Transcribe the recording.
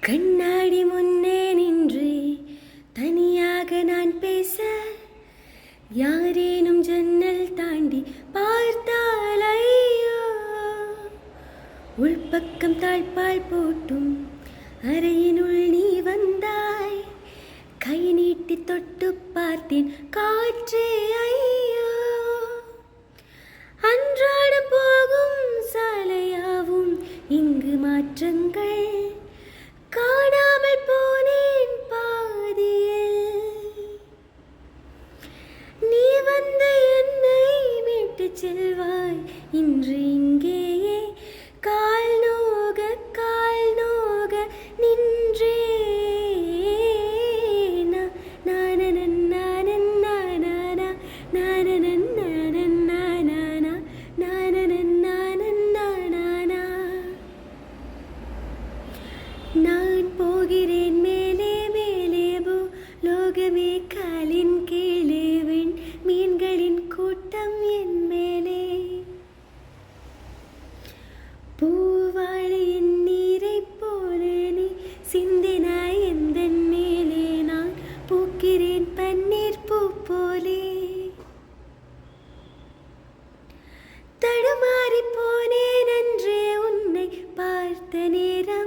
கண்ணாடி முன்னே நின்று தனியாக நான் பேச யாரேனும் ஜன்னல் தாண்டி பார்த்தால் ஐயோ, உள்பக்கம் தாழ்பால் போட்டும் அறையினுள் நீ வந்தாய். கை நீட்டி தொட்டு பார்த்தேன் காற்றே ஐயோ, அன்றாடம் போகும் சாலையாவும் இங்கு மாற்றங்கள். காணாமல் போனேன் பாதியில், நீ வந்து என்னை மீட்டு செல்வாய். இன்று இங்கேயே கால் நோக நின்றே. நான் போகிறேன் மேலே மேலே லோகமே காலின் கீழே, விண் மீன்களின் கூட்டம் என் மேலே. பூவாளியின் நீரை போல நீ சிந்தினாய் எந்தன் மேலே, நான் பூக்கிறேன் பன்னீர் பூ போலே. தடுமாறி போனேன் அன்றே உன்னை பார்த்த நேரம்,